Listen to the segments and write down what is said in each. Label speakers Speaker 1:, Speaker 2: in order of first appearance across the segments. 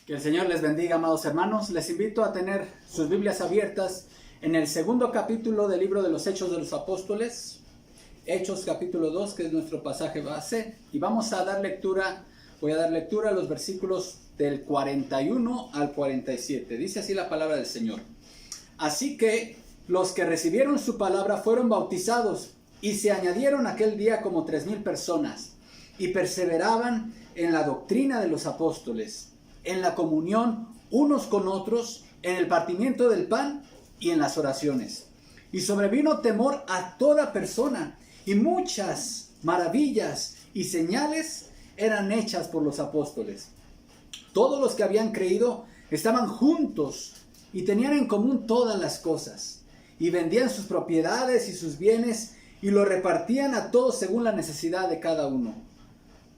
Speaker 1: Que el Señor les bendiga, amados hermanos. Les invito a tener sus Biblias abiertas en el segundo capítulo del libro de los Hechos de los Apóstoles. Hechos capítulo 2, que es nuestro pasaje base. Y vamos a dar lectura, voy a dar lectura a los versículos del 41 al 47. Dice así la palabra del Señor. Así que los que recibieron su palabra fueron bautizados y se añadieron aquel día como 3,000 personas y perseveraban en la doctrina de los apóstoles, en la comunión unos con otros, en el partimiento del pan y en las oraciones. Y sobrevino temor a toda persona, y muchas maravillas y señales eran hechas por los apóstoles. Todos los que habían creído estaban juntos y tenían en común todas las cosas, y vendían sus propiedades y sus bienes y lo repartían a todos según la necesidad de cada uno.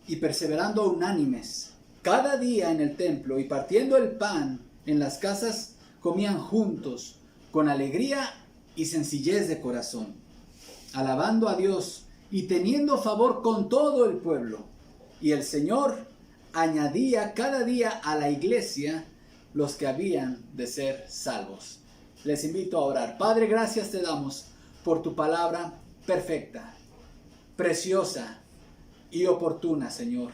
Speaker 1: Y perseverando unánimes cada día en el templo y partiendo el pan en las casas, comían juntos con alegría y sencillez de corazón, alabando a Dios y teniendo favor con todo el pueblo. Y el Señor añadía cada día a la iglesia los que habían de ser salvos. Les invito a orar. Padre, gracias te damos por tu palabra perfecta, preciosa y oportuna, Señor.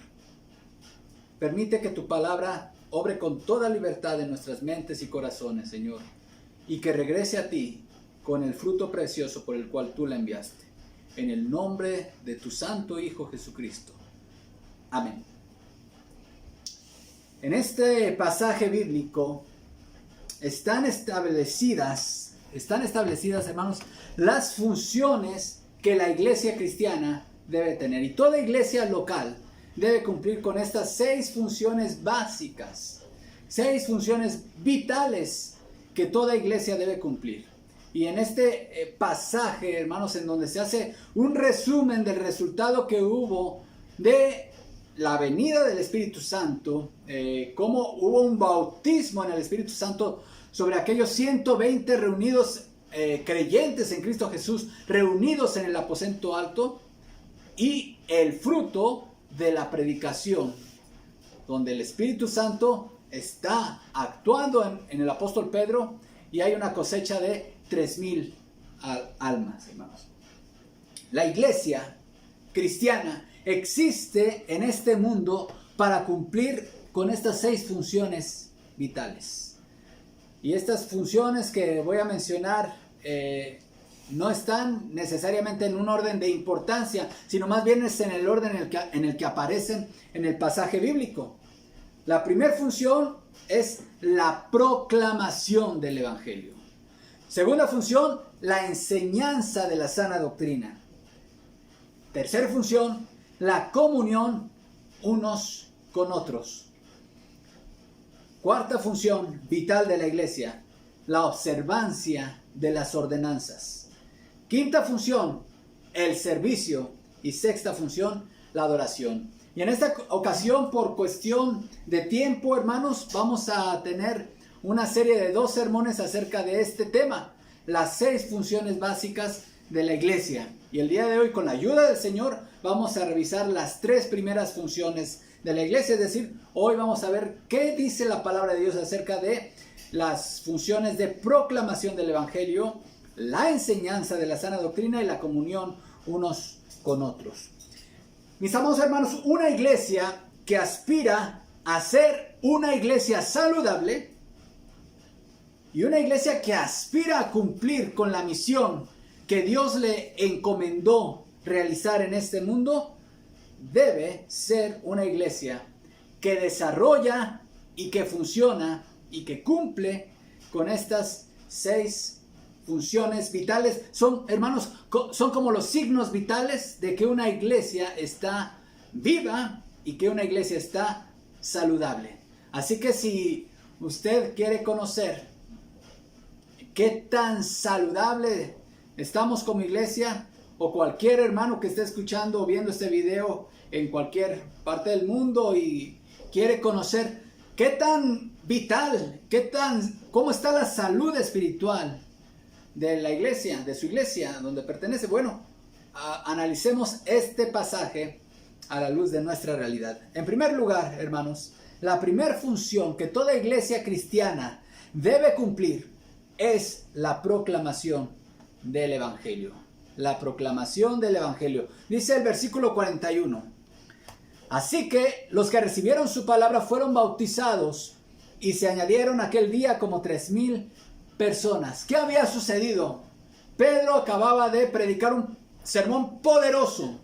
Speaker 1: Permite que tu palabra obre con toda libertad en nuestras mentes y corazones, Señor, y que regrese a ti con el fruto precioso por el cual tú la enviaste. En el nombre de tu Santo Hijo Jesucristo. Amén. En este pasaje bíblico están establecidas, hermanos, las funciones que la iglesia cristiana debe tener. Y toda iglesia local debe cumplir con estas 6 funciones básicas, 6 funciones vitales que toda iglesia debe cumplir. Y en este pasaje, hermanos, en donde se hace un resumen del resultado que hubo de la venida del Espíritu Santo, cómo hubo un bautismo en el Espíritu Santo sobre aquellos 120 reunidos, creyentes en Cristo Jesús, reunidos en el aposento alto, y el fruto de la predicación, donde el Espíritu Santo está actuando en el apóstol Pedro, y hay una cosecha de 3,000 almas, hermanos. La iglesia cristiana existe en este mundo para cumplir con estas 6 funciones vitales. Y estas funciones que voy a mencionar no están necesariamente en un orden de importancia, sino más bien es en el orden en el que aparecen en el pasaje bíblico. La primera función es la proclamación del Evangelio. Segunda función, la enseñanza de la sana doctrina. Tercera función, la comunión unos con otros. Cuarta función vital de la iglesia, la observancia de las ordenanzas. Quinta función, el servicio. Y sexta función, la adoración. Y en esta ocasión, por cuestión de tiempo, hermanos, vamos a tener una serie de 2 sermones acerca de este tema, las 6 funciones básicas de la iglesia. Y el día de hoy, con la ayuda del Señor, vamos a revisar las 3 primeras funciones de la iglesia. Es decir, hoy vamos a ver qué dice la palabra de Dios acerca de las funciones de proclamación del Evangelio, la enseñanza de la sana doctrina y la comunión unos con otros. Mis amados hermanos, una iglesia que aspira a ser una iglesia saludable y una iglesia que aspira a cumplir con la misión que Dios le encomendó realizar en este mundo, debe ser una iglesia que desarrolla y que funciona y que cumple con estas 6 funciones vitales. Son, hermanos, son como los signos vitales de que una iglesia está viva y que una iglesia está saludable. Así que si usted quiere conocer qué tan saludable estamos como iglesia, o cualquier hermano que esté escuchando o viendo este video en cualquier parte del mundo y quiere conocer qué tan vital, cómo está la salud espiritual de la iglesia, de su iglesia donde pertenece, bueno, analicemos este pasaje a la luz de nuestra realidad. En primer lugar, hermanos, la primera función que toda iglesia cristiana debe cumplir es la proclamación del Evangelio. La proclamación del Evangelio. Dice el versículo 41. Así que los que recibieron su palabra fueron bautizados y se añadieron aquel día como 3,000 personas. ¿Qué había sucedido? Pedro acababa de predicar un sermón poderoso.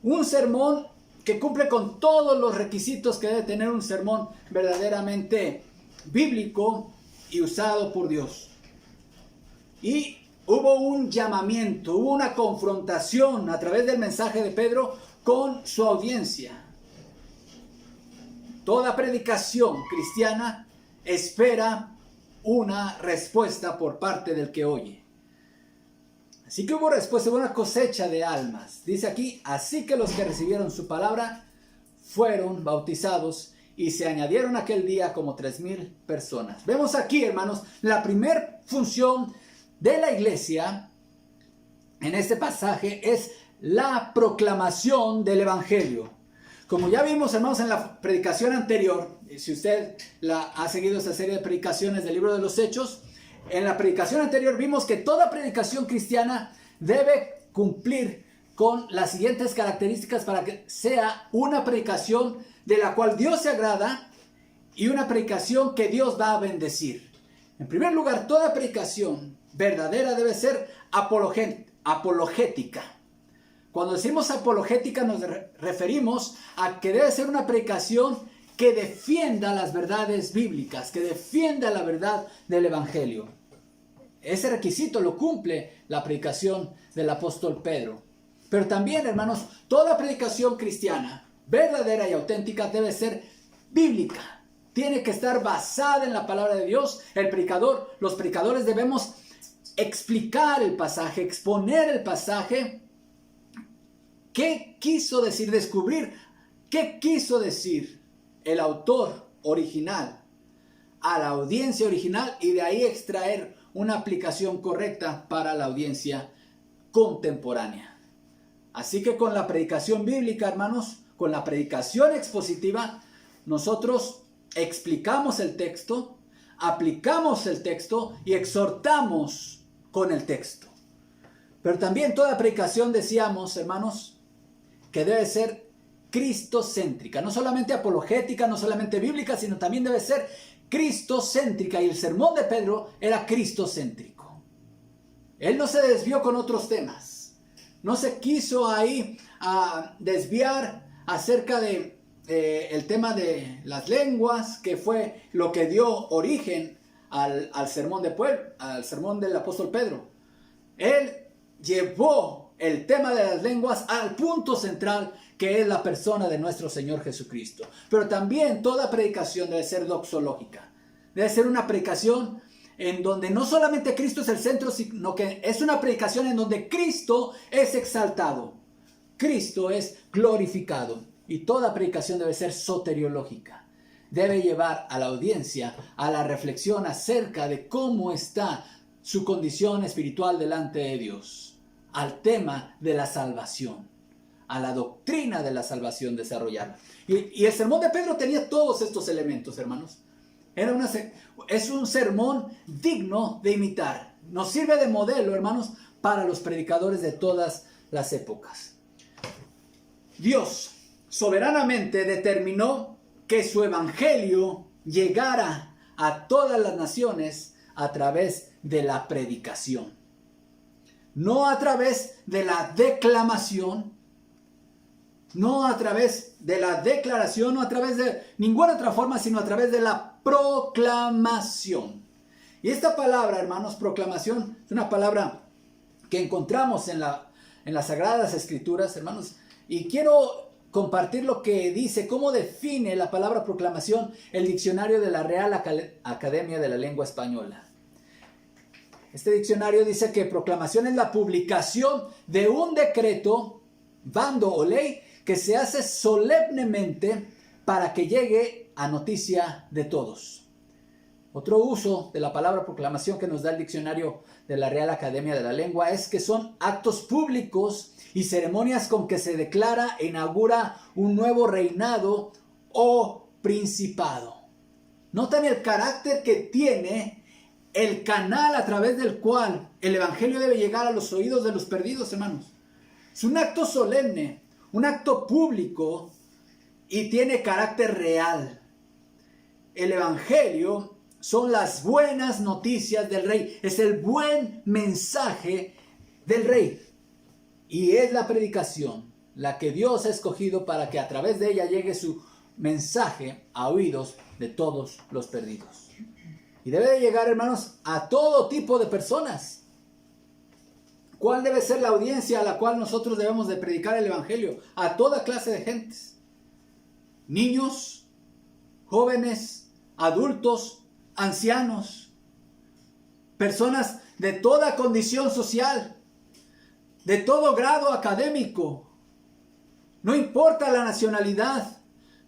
Speaker 1: Un sermón que cumple con todos los requisitos que debe tener un sermón verdaderamente bíblico y usado por Dios. Y hubo un llamamiento, hubo una confrontación a través del mensaje de Pedro con su audiencia. Toda predicación cristiana espera una respuesta por parte del que oye. Así que hubo respuesta, hubo una cosecha de almas. Dice aquí, así que los que recibieron su palabra fueron bautizados y se añadieron aquel día como 3,000 personas. Vemos aquí, hermanos, la primera función de la iglesia en este pasaje es la proclamación del Evangelio. Como ya vimos, hermanos, en la predicación anterior, si usted ha seguido esta serie de predicaciones del libro de los Hechos, en la predicación anterior vimos que toda predicación cristiana debe cumplir con las siguientes características para que sea una predicación de la cual Dios se agrada y una predicación que Dios va a bendecir. En primer lugar, toda predicación verdadera debe ser apologética. Cuando decimos apologética nos referimos a que debe ser una predicación que defienda las verdades bíblicas, que defienda la verdad del Evangelio. Ese requisito lo cumple la predicación del apóstol Pedro. Pero también, hermanos, toda predicación cristiana, verdadera y auténtica, debe ser bíblica. Tiene que estar basada en la palabra de Dios. Los predicadores debemos explicar el pasaje, exponer el pasaje. ¿Qué quiso decir? Descubrir qué quiso decir el autor original a la audiencia original y de ahí extraer una aplicación correcta para la audiencia contemporánea. Así que con la predicación bíblica, hermanos, con la predicación expositiva, nosotros explicamos el texto, aplicamos el texto y exhortamos con el texto. Pero también toda predicación, decíamos, hermanos, que debe ser cristocéntrica, no solamente apologética, no solamente bíblica, sino también debe ser cristocéntrica, y el sermón de Pedro era cristocéntrico. Él no se desvió con otros temas, no se quiso ahí desviar acerca de el tema de las lenguas, que fue lo que dio origen al sermón del apóstol Pedro. Él llevó el tema de las lenguas al punto central, que es la persona de nuestro Señor Jesucristo. Pero también toda predicación debe ser doxológica. Debe ser una predicación en donde no solamente Cristo es el centro, sino que es una predicación en donde Cristo es exaltado. Cristo es glorificado. Y toda predicación debe ser soteriológica. Debe llevar a la audiencia a la reflexión acerca de cómo está su condición espiritual delante de Dios. Al tema de la salvación, a la doctrina de la salvación desarrollada. Y el sermón de Pedro tenía todos estos elementos, hermanos. Es un sermón digno de imitar. Nos sirve de modelo, hermanos, para los predicadores de todas las épocas. Dios soberanamente determinó que su evangelio llegara a todas las naciones a través de la predicación. No a través de la declamación, no a través de la declaración, no a través de ninguna otra forma, sino a través de la proclamación. Y esta palabra, hermanos, proclamación, es una palabra que encontramos en las Sagradas Escrituras, hermanos. Y quiero compartir lo que dice, cómo define la palabra proclamación el diccionario de la Real Academia de la Lengua Española. Este diccionario dice que proclamación es la publicación de un decreto, bando o ley que se hace solemnemente para que llegue a noticia de todos. Otro uso de la palabra proclamación que nos da el diccionario de la Real Academia de la Lengua es que son actos públicos y ceremonias con que se declara e inaugura un nuevo reinado o principado. Notan el carácter que tiene el canal a través del cual el evangelio debe llegar a los oídos de los perdidos, hermanos. Es un acto solemne, un acto público y tiene carácter real. El evangelio son las buenas noticias del rey. Es el buen mensaje del rey. Y es la predicación la que Dios ha escogido para que a través de ella llegue su mensaje a oídos de todos los perdidos. Y debe de llegar, hermanos, a todo tipo de personas. ¿Cuál debe ser la audiencia a la cual nosotros debemos de predicar el evangelio? A toda clase de gentes. Niños, jóvenes, adultos, ancianos, personas de toda condición social, de todo grado académico. No importa la nacionalidad,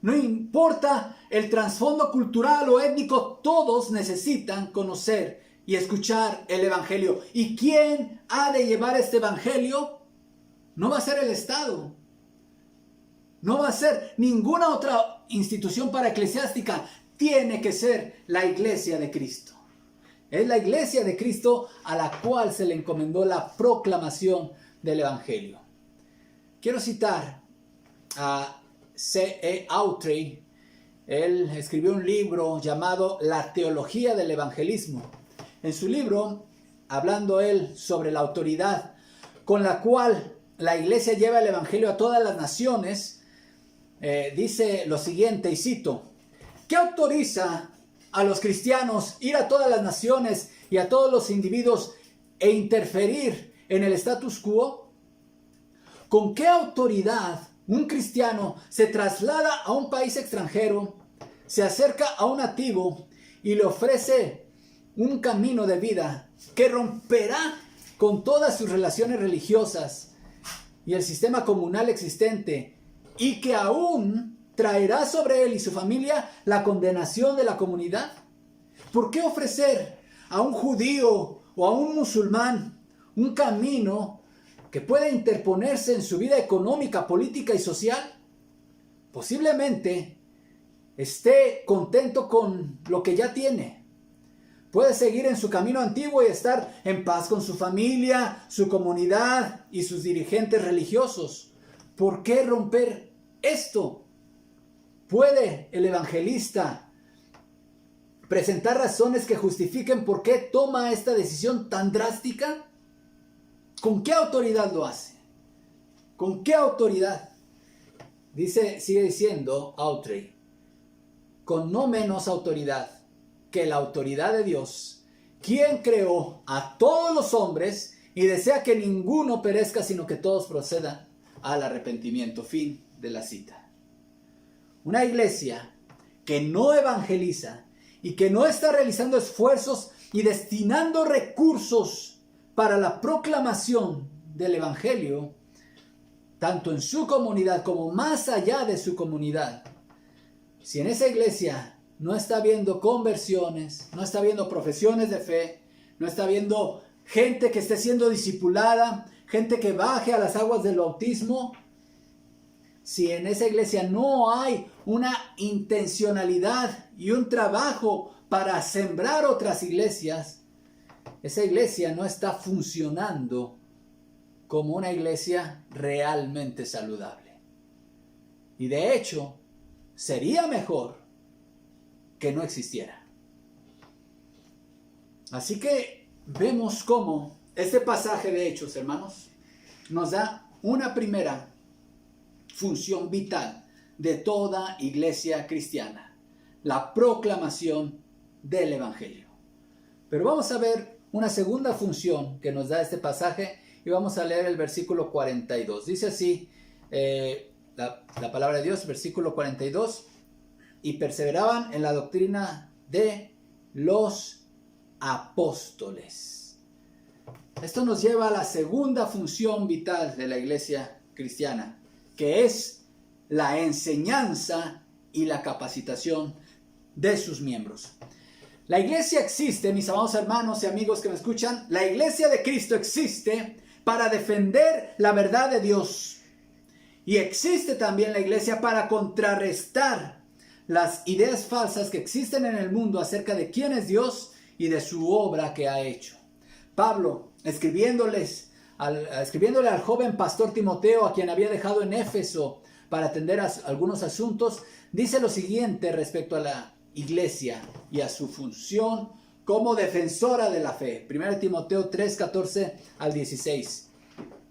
Speaker 1: no importa el trasfondo cultural o étnico, todos necesitan conocer y escuchar el evangelio. ¿Y quién ha de llevar este evangelio? No va a ser el Estado. No va a ser ninguna otra institución paraeclesiástica. Tiene que ser la iglesia de Cristo. Es la iglesia de Cristo a la cual se le encomendó la proclamación del evangelio. Quiero citar a C.E. Autry. Él escribió un libro llamado La teología del evangelismo. En su libro, hablando él sobre la autoridad con la cual la iglesia lleva el evangelio a todas las naciones, dice lo siguiente, y cito: ¿qué autoriza a los cristianos ir a todas las naciones y a todos los individuos e interferir en el status quo? ¿Con qué autoridad un cristiano se traslada a un país extranjero, se acerca a un nativo y le ofrece un camino de vida que romperá con todas sus relaciones religiosas y el sistema comunal existente, y que aún traerá sobre él y su familia la condenación de la comunidad? ¿Por qué ofrecer a un judío o a un musulmán un camino que pueda interponerse en su vida económica, política y social? Posiblemente esté contento con lo que ya tiene. Puede seguir en su camino antiguo y estar en paz con su familia, su comunidad y sus dirigentes religiosos. ¿Por qué romper esto? ¿Puede el evangelista presentar razones que justifiquen por qué toma esta decisión tan drástica? ¿Con qué autoridad lo hace? ¿Con qué autoridad? Sigue diciendo Autry, con no menos autoridad que la autoridad de Dios, quien creó a todos los hombres y desea que ninguno perezca, sino que todos procedan al arrepentimiento. Fin de la cita. Una iglesia que no evangeliza y que no está realizando esfuerzos y destinando recursos para la proclamación del evangelio, tanto en su comunidad como más allá de su comunidad, si en esa iglesia no está habiendo conversiones, no está habiendo profesiones de fe, no está habiendo gente que esté siendo discipulada, gente que baje a las aguas del bautismo, si en esa iglesia no hay una intencionalidad y un trabajo para sembrar otras iglesias, esa iglesia no está funcionando como una iglesia realmente saludable. Y de hecho, sería mejor que no existiera. Así que vemos cómo este pasaje de Hechos, hermanos, nos da una primera función vital de toda iglesia cristiana: la proclamación del evangelio. Pero vamos a ver una segunda función que nos da este pasaje y vamos a leer el versículo 42. Dice así la palabra de Dios, versículo 42: y perseveraban en la doctrina de los apóstoles. Esto nos lleva a la segunda función vital de la iglesia cristiana, que es la enseñanza y la capacitación de sus miembros. La iglesia existe, mis amados hermanos y amigos que me escuchan, la iglesia de Cristo existe para defender la verdad de Dios. Y existe también la iglesia para contrarrestar las ideas falsas que existen en el mundo acerca de quién es Dios y de su obra que ha hecho. Pablo, escribiéndole al joven pastor Timoteo, a quien había dejado en Éfeso para atender a algunos asuntos, dice lo siguiente respecto a la iglesia y a su función como defensora de la fe. 1 Timoteo 3, 14 al 16.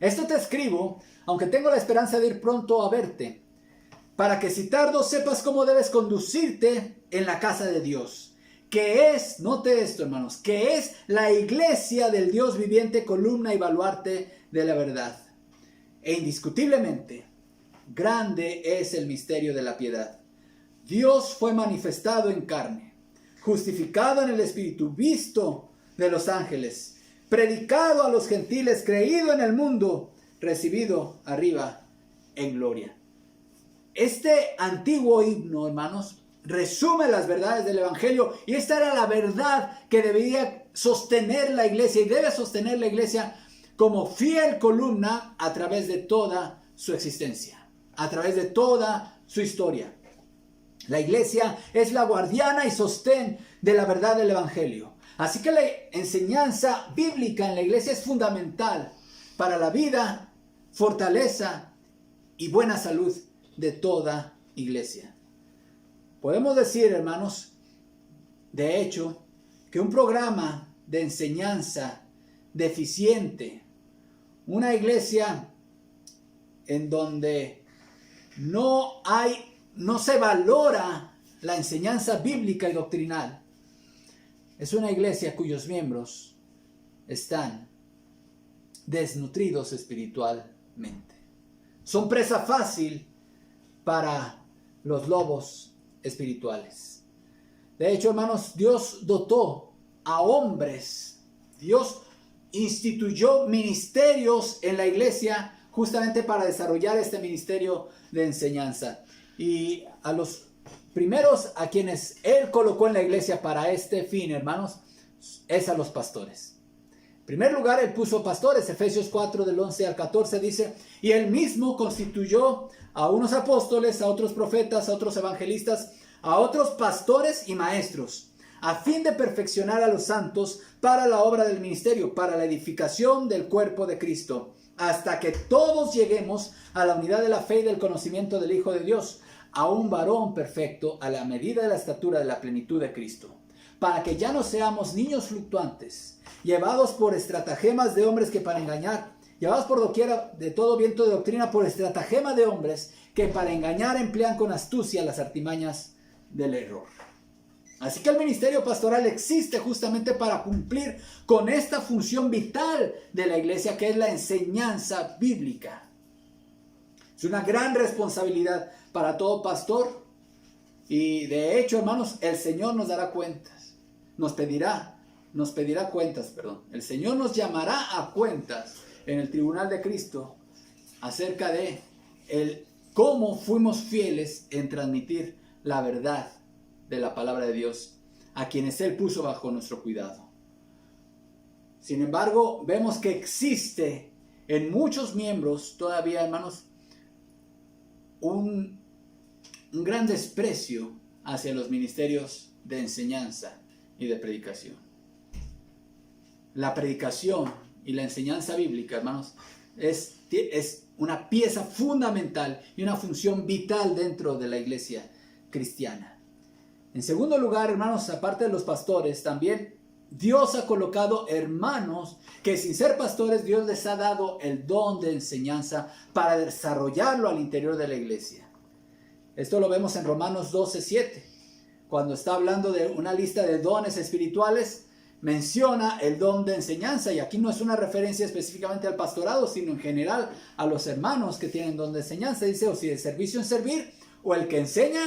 Speaker 1: Esto te escribo, aunque tengo la esperanza de ir pronto a verte, para que si tardo sepas cómo debes conducirte en la casa de Dios, que es, note esto hermanos, que es la iglesia del Dios viviente, columna y baluarte de la verdad. E indiscutiblemente, grande es el misterio de la piedad. Dios fue manifestado en carne, justificado en el Espíritu, visto de los ángeles, predicado a los gentiles, creído en el mundo, recibido arriba en gloria. Este antiguo himno, hermanos, resume las verdades del Evangelio, y esta era la verdad que debía sostener la iglesia y debe sostener la iglesia como fiel columna a través de toda su existencia, a través de toda su historia. La iglesia es la guardiana y sostén de la verdad del Evangelio. Así que la enseñanza bíblica en la iglesia es fundamental para la vida, fortaleza y buena salud de toda iglesia. Podemos decir, hermanos, de hecho, que un programa de enseñanza deficiente, una iglesia en donde no se valora la enseñanza bíblica y doctrinal, es una iglesia cuyos miembros están desnutridos espiritualmente. Son presa fácil para los lobos espirituales. De hecho, hermanos, Dios dotó a hombres, Dios instituyó ministerios en la iglesia justamente para desarrollar este ministerio de enseñanza. Y a los primeros a quienes Él colocó en la iglesia para este fin, hermanos, es a los pastores. En primer lugar, Él puso pastores. Efesios 4 del 11 al 14 dice: y Él mismo constituyó a unos apóstoles, a otros profetas, a otros evangelistas, a otros pastores y maestros, a fin de perfeccionar a los santos para la obra del ministerio, para la edificación del cuerpo de Cristo, hasta que todos lleguemos a la unidad de la fe y del conocimiento del Hijo de Dios, a un varón perfecto, a la medida de la estatura de la plenitud de Cristo, para que ya no seamos niños fluctuantes, llevados por estratagemas de hombres que para engañar, llevados por doquiera de todo viento de doctrina, por estratagema de hombres que para engañar emplean con astucia las artimañas del error. Así que el ministerio pastoral existe justamente para cumplir con esta función vital de la iglesia, que es la enseñanza bíblica. Es una gran responsabilidad para todo pastor, y de hecho, hermanos, el Señor nos dará cuentas, nos pedirá cuentas, el Señor nos llamará a cuentas en el tribunal de Cristo acerca de cómo fuimos fieles en transmitir la verdad de la palabra de Dios a quienes Él puso bajo nuestro cuidado. Sin embargo, vemos que existe en muchos miembros todavía, hermanos, un gran desprecio hacia los ministerios de enseñanza y de predicación. La predicación y la enseñanza bíblica, hermanos, es una pieza fundamental y una función vital dentro de la iglesia cristiana. En segundo lugar, hermanos, aparte de los pastores, también Dios ha colocado hermanos que sin ser pastores, Dios les ha dado el don de enseñanza para desarrollarlo al interior de la iglesia. Esto lo vemos en Romanos 12:7. Cuando está hablando de una lista de dones espirituales, menciona el don de enseñanza, y aquí no es una referencia específicamente al pastorado, sino en general a los hermanos que tienen don de enseñanza. Dice: o si de servicio en servir, o el que enseña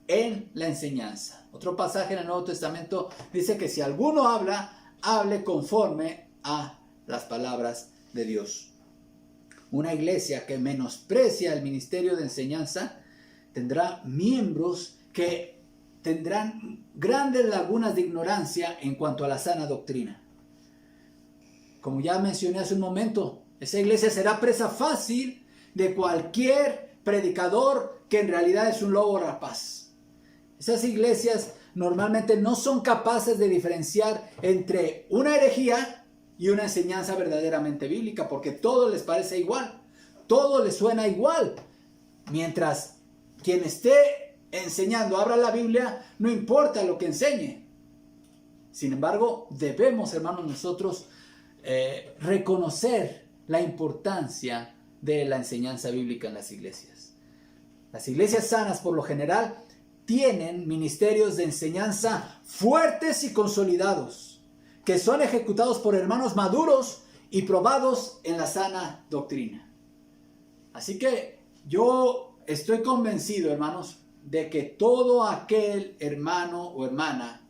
Speaker 1: en la enseñanza. Otro pasaje en el Nuevo Testamento dice que si alguno habla, hable conforme a las palabras de Dios. Una iglesia que menosprecia el ministerio de enseñanza tendrá miembros que tendrán grandes lagunas de ignorancia en cuanto a la sana doctrina. Como ya mencioné hace un momento, esa iglesia será presa fácil de cualquier predicador que en realidad es un lobo rapaz, Esas iglesias normalmente no son capaces de diferenciar entre una herejía y una enseñanza verdaderamente bíblica, porque todo les parece igual, todo les suena igual. Mientras quien esté enseñando abra la Biblia, no importa lo que enseñe. Sin embargo, debemos, hermanos, nosotros reconocer la importancia de la enseñanza bíblica en las iglesias. Las iglesias sanas, por lo general, tienen ministerios de enseñanza fuertes y consolidados, que son ejecutados por hermanos maduros y probados en la sana doctrina. Así que yo estoy convencido, hermanos, de que todo aquel hermano o hermana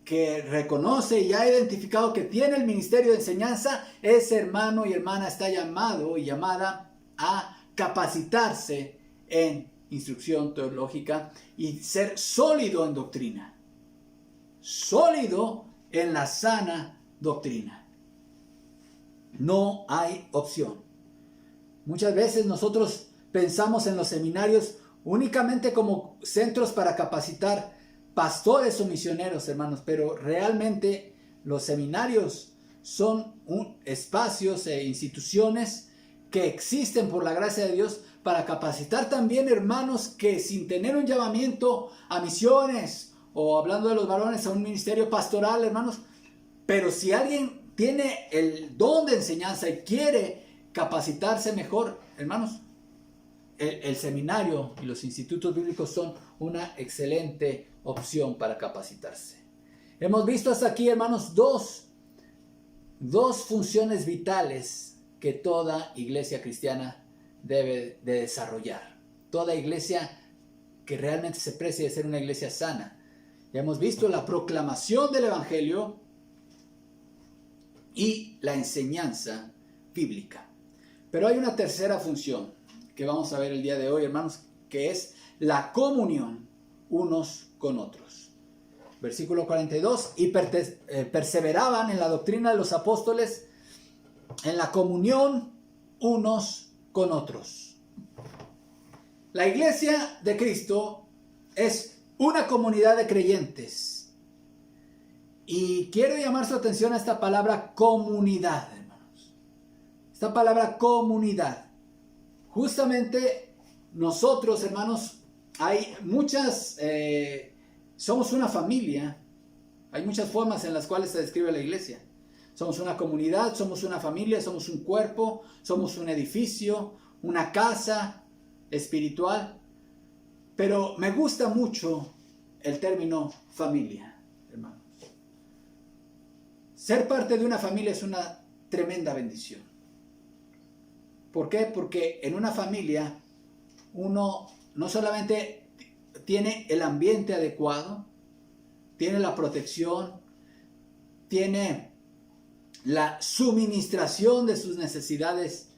Speaker 1: que reconoce y ha identificado que tiene el ministerio de enseñanza, ese hermano y hermana está llamado y llamada a capacitarse en instrucción teológica y ser sólido en doctrina, sólido en la sana doctrina. No hay opción. Muchas veces nosotros pensamos en los seminarios únicamente como centros para capacitar pastores o misioneros, hermanos, pero realmente los seminarios son espacios e instituciones que existen por la gracia de Dios para capacitar también hermanos que sin tener un llamamiento a misiones o, hablando de los varones, a un ministerio pastoral, hermanos, pero si alguien tiene el don de enseñanza y quiere capacitarse mejor, hermanos, el seminario y los institutos bíblicos son una excelente opción para capacitarse. Hemos visto hasta aquí, hermanos, dos funciones vitales que toda iglesia cristiana debe de desarrollar. Toda iglesia que realmente se precie de ser una iglesia sana. Ya hemos visto la proclamación del evangelio y la enseñanza bíblica. Pero hay una tercera función que vamos a ver el día de hoy, hermanos, que es la comunión unos con otros. Versículo 42, y perseveraban en la doctrina de los apóstoles, en la comunión unos con otros. La iglesia de Cristo es una comunidad de creyentes. Y quiero llamar su atención a esta palabra comunidad, hermanos. Esta palabra comunidad. Justamente nosotros, hermanos, hay muchas, somos una familia. Hay muchas formas en las cuales se describe la iglesia. Somos una comunidad, somos una familia, somos un cuerpo, somos un edificio, una casa espiritual. Pero me gusta mucho el término familia, hermanos. Ser parte de una familia es una tremenda bendición. ¿Por qué? Porque en una familia uno no solamente tiene el ambiente adecuado, tiene la protección, tiene la suministración de sus necesidades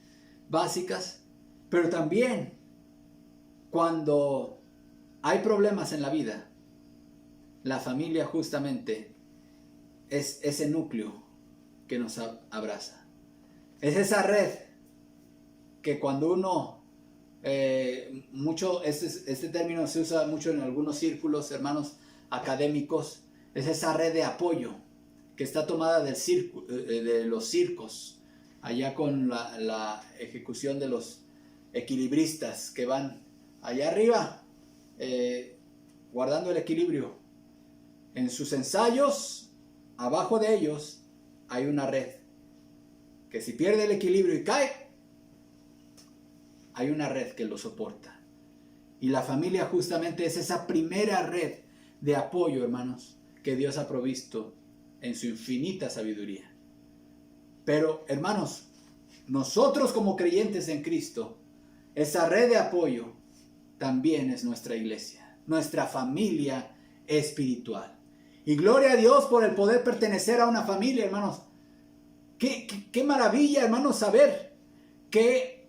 Speaker 1: básicas, pero también cuando hay problemas en la vida, la familia justamente es ese núcleo que nos abraza. Es esa red que cuando uno, este término se usa mucho en algunos círculos, hermanos, académicos, es esa red de apoyo que está tomada de los circos, allá con la ejecución de los equilibristas que van allá arriba, guardando el equilibrio. En sus ensayos, abajo de ellos, hay una red, que si pierde el equilibrio y cae, hay una red que lo soporta. Y la familia justamente es esa primera red de apoyo, hermanos, que Dios ha provisto en su infinita sabiduría. Pero, hermanos, nosotros como creyentes en Cristo, esa red de apoyo también es nuestra iglesia, nuestra familia espiritual. Y gloria a Dios por el poder pertenecer a una familia, hermanos. Qué maravilla, hermanos, saber que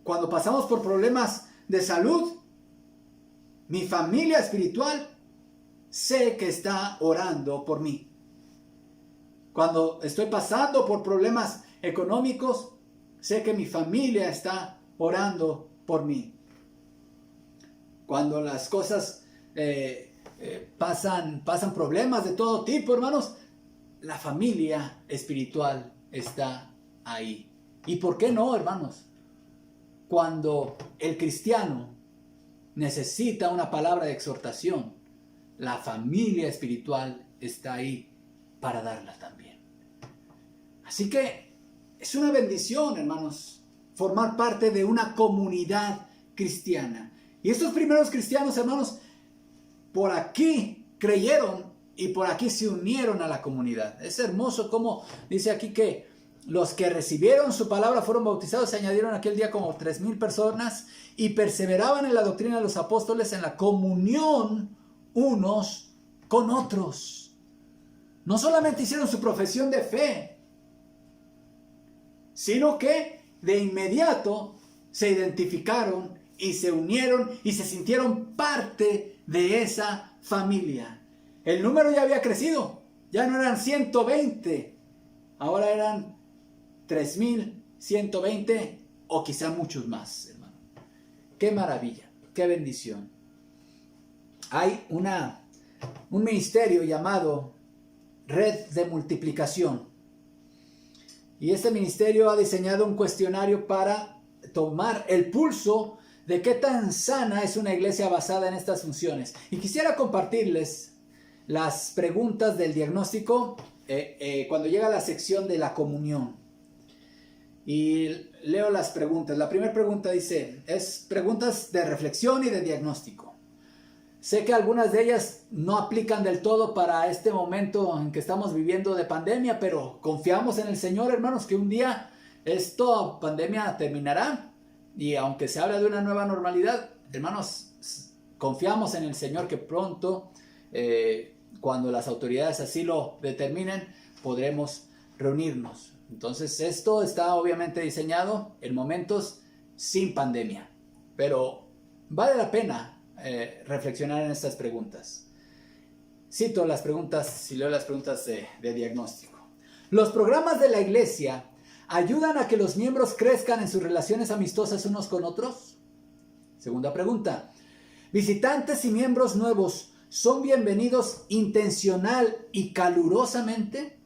Speaker 1: cuando pasamos por problemas de salud, mi familia espiritual sé que está orando por mí. Cuando estoy pasando por problemas económicos, sé que mi familia está orando por mí. Cuando las cosas pasan problemas de todo tipo, hermanos, la familia espiritual está ahí. ¿Y por qué no, hermanos? Cuando el cristiano necesita una palabra de exhortación, la familia espiritual está ahí para darla también. Así que es una bendición, hermanos, formar parte de una comunidad cristiana. Y estos primeros cristianos, hermanos, por aquí creyeron y por aquí se unieron a la comunidad. Es hermoso como dice aquí que los que recibieron su palabra fueron bautizados, se añadieron aquel día como 3,000 personas y perseveraban en la doctrina de los apóstoles, en la comunión unos con otros. No solamente hicieron su profesión de fe, sino que de inmediato se identificaron y se unieron y se sintieron parte de esa familia. El número ya había crecido, ya no eran 120, ahora eran 3,120 o quizá muchos más, hermano. Qué maravilla, qué bendición. Hay un ministerio llamado Red de Multiplicación. Y este ministerio ha diseñado un cuestionario para tomar el pulso de qué tan sana es una iglesia basada en estas funciones. Y quisiera compartirles las preguntas del diagnóstico cuando llega a la sección de la comunión. Y leo las preguntas. La primera pregunta dice, es preguntas de reflexión y de diagnóstico. Sé que algunas de ellas no aplican del todo para este momento en que estamos viviendo de pandemia, pero confiamos en el Señor, hermanos, que un día esta pandemia terminará. Y aunque se habla de una nueva normalidad, hermanos, confiamos en el Señor que pronto, cuando las autoridades así lo determinen, podremos reunirnos. Entonces esto está obviamente diseñado en momentos sin pandemia, pero vale la pena reflexionar en estas preguntas. Cito las preguntas y leo las preguntas de diagnóstico. ¿Los programas de la iglesia ayudan a que los miembros crezcan en sus relaciones amistosas unos con otros? Segunda pregunta. ¿Visitantes y miembros nuevos son bienvenidos intencional y calurosamente?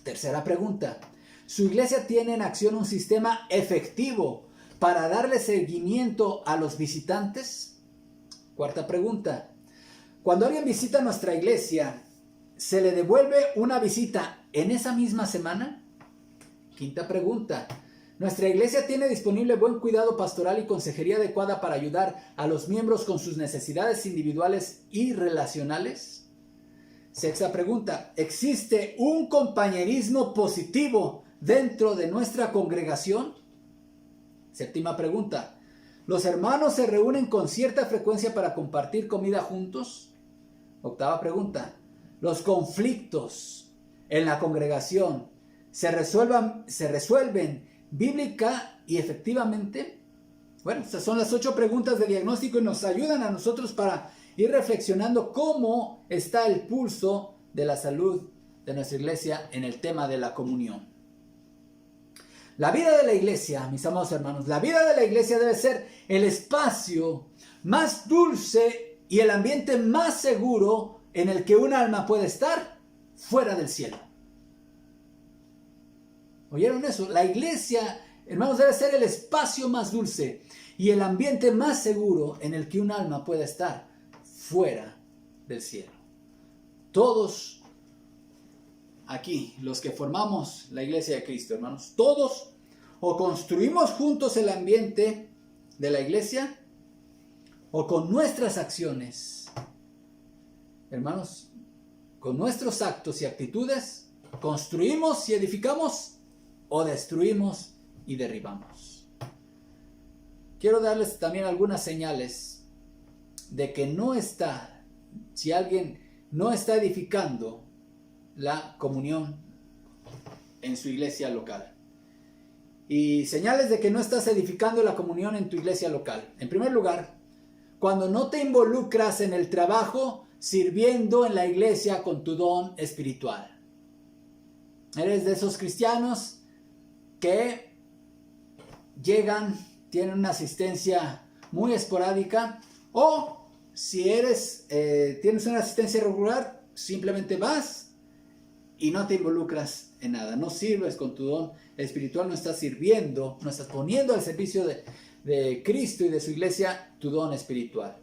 Speaker 1: Tercera pregunta. ¿Su iglesia tiene en acción un sistema efectivo para darle seguimiento a los visitantes? Cuarta pregunta. Cuando alguien visita nuestra iglesia, ¿se le devuelve una visita en esa misma semana? Quinta pregunta. ¿Nuestra iglesia tiene disponible buen cuidado pastoral y consejería adecuada para ayudar a los miembros con sus necesidades individuales y relacionales? Sexta pregunta. ¿Existe un compañerismo positivo dentro de nuestra congregación? Séptima pregunta. ¿Los hermanos se reúnen con cierta frecuencia para compartir comida juntos? Octava pregunta. ¿Los conflictos en la congregación se resuelven bíblica y efectivamente? Bueno, estas son las 8 preguntas de diagnóstico y nos ayudan a nosotros para ir reflexionando cómo está el pulso de la salud de nuestra iglesia en el tema de la comunión. La vida de la iglesia, mis amados hermanos, la vida de la iglesia debe ser el espacio más dulce y el ambiente más seguro en el que un alma puede estar fuera del cielo. ¿Oyeron eso? La iglesia, hermanos, debe ser el espacio más dulce y el ambiente más seguro en el que un alma puede estar fuera del cielo. Todos aquí, los que formamos la iglesia de Cristo, hermanos, todos o construimos juntos el ambiente de la iglesia o con nuestras acciones, hermanos, con nuestros actos y actitudes, construimos y edificamos o destruimos y derribamos. Quiero darles también algunas señales de que si alguien no está edificando la comunión en su iglesia local. Y señales de que no estás edificando la comunión en tu iglesia local. En primer lugar, cuando no te involucras en el trabajo sirviendo en la iglesia con tu don espiritual. Eres de esos cristianos que llegan, tienen una asistencia muy esporádica o si tienes una asistencia regular, simplemente vas y no te involucras en nada. No sirves con tu don espiritual, no estás sirviendo, no estás poniendo al servicio de Cristo y de su iglesia tu don espiritual.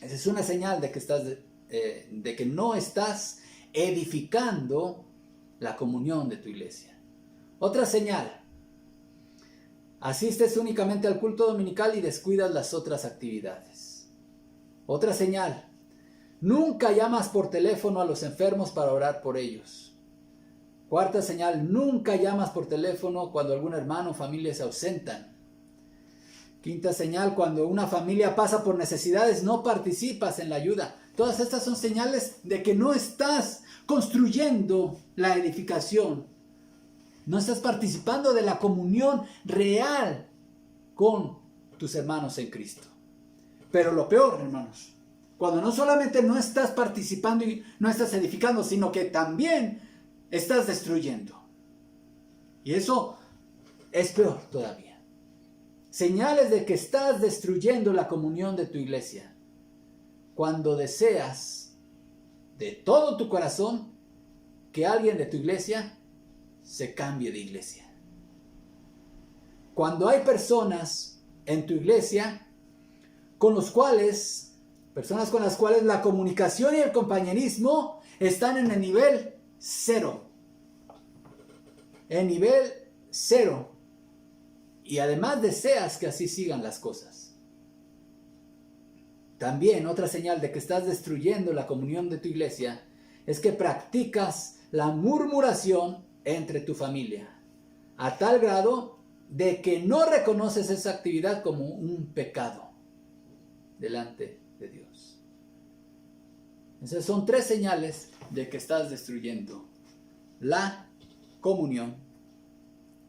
Speaker 1: Esa es una señal de que no estás edificando la comunión de tu iglesia. Otra señal: asistes únicamente al culto dominical y descuidas las otras actividades. Otra señal: nunca llamas por teléfono a los enfermos para orar por ellos. Cuarta señal: nunca llamas por teléfono cuando algún hermano o familia se ausentan. Quinta señal: cuando una familia pasa por necesidades, no participas en la ayuda. Todas estas son señales de que no estás construyendo la edificación. No estás participando de la comunión real con tus hermanos en Cristo. Pero lo peor, hermanos, cuando no solamente no estás participando y no estás edificando, sino que también estás destruyendo. Y eso es peor todavía. Señales de que estás destruyendo la comunión de tu iglesia. Cuando deseas de todo tu corazón que alguien de tu iglesia se cambie de iglesia. Cuando hay personas en tu iglesia personas con las cuales la comunicación y el compañerismo están en el nivel 0. En nivel 0. Y además deseas que así sigan las cosas. También otra señal de que estás destruyendo la comunión de tu iglesia es que practicas la murmuración entre tu familia, a tal grado de que no reconoces esa actividad como un pecado delante de Dios. Esas son 3 señales de que estás destruyendo la comunión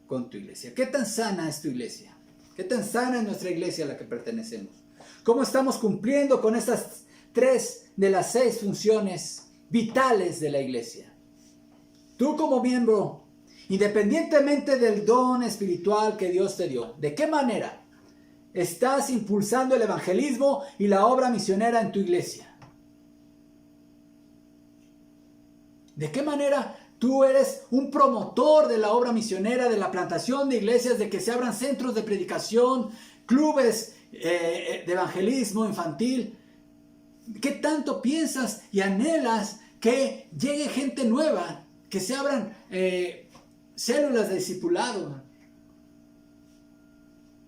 Speaker 1: con tu iglesia. ¿Qué tan sana es tu iglesia? ¿Qué tan sana es nuestra iglesia a la que pertenecemos? ¿Cómo estamos cumpliendo con estas 3 de las 6 funciones vitales de la iglesia? Tú como miembro, independientemente del don espiritual que Dios te dio, ¿de qué manera estás impulsando el evangelismo y la obra misionera en tu iglesia? ¿De qué manera tú eres un promotor de la obra misionera, de la plantación de iglesias, de que se abran centros de predicación, clubes de evangelismo infantil? ¿Qué tanto piensas y anhelas que llegue gente nueva, que se abran células de discipulado?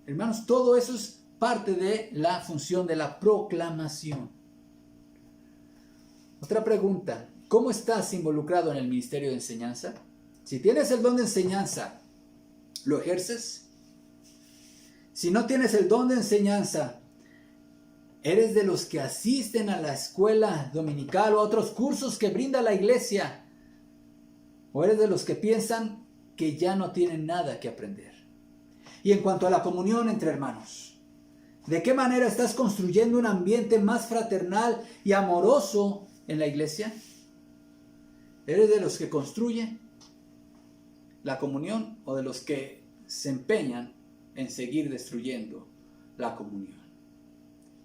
Speaker 1: Hermanos, todo eso es parte de la función de la proclamación. Otra pregunta: ¿cómo estás involucrado en el ministerio de enseñanza? Si tienes el don de enseñanza, ¿lo ejerces? Si no tienes el don de enseñanza, ¿eres de los que asisten a la escuela dominical o a otros cursos que brinda la iglesia? ¿O eres de los que piensan que ya no tienen nada que aprender? Y en cuanto a la comunión entre hermanos, ¿de qué manera estás construyendo un ambiente más fraternal y amoroso en la iglesia? ¿Eres de los que construyen la comunión o de los que se empeñan en seguir destruyendo la comunión?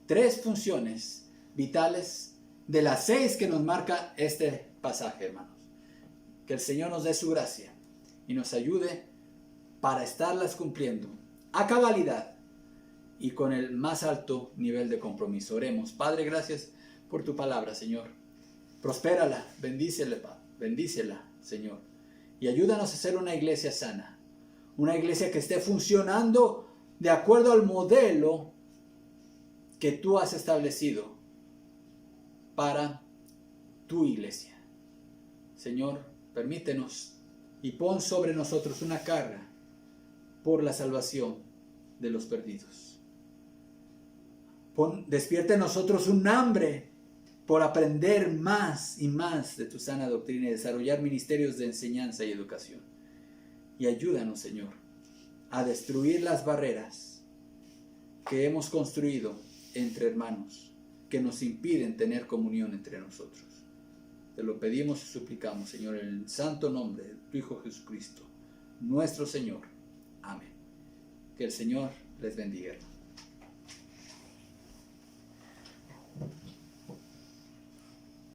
Speaker 1: 3 funciones vitales de las 6 que nos marca este pasaje, hermanos. Que el Señor nos dé su gracia y nos ayude para estarlas cumpliendo a cabalidad y con el más alto nivel de compromiso. Oremos. Padre, gracias por tu palabra, Señor. Prospérala, bendícela, Señor. Y ayúdanos a ser una iglesia sana, una iglesia que esté funcionando de acuerdo al modelo que tú has establecido para tu iglesia. Señor, permítenos y pon sobre nosotros una carga por la salvación de los perdidos. Despierta en nosotros un hambre por aprender más y más de tu sana doctrina y desarrollar ministerios de enseñanza y educación. Y ayúdanos, Señor, a destruir las barreras que hemos construido entre hermanos, que nos impiden tener comunión entre nosotros. Te lo pedimos y suplicamos, Señor, en el santo nombre de tu Hijo Jesucristo, nuestro Señor. Amén. Que el Señor les bendiga.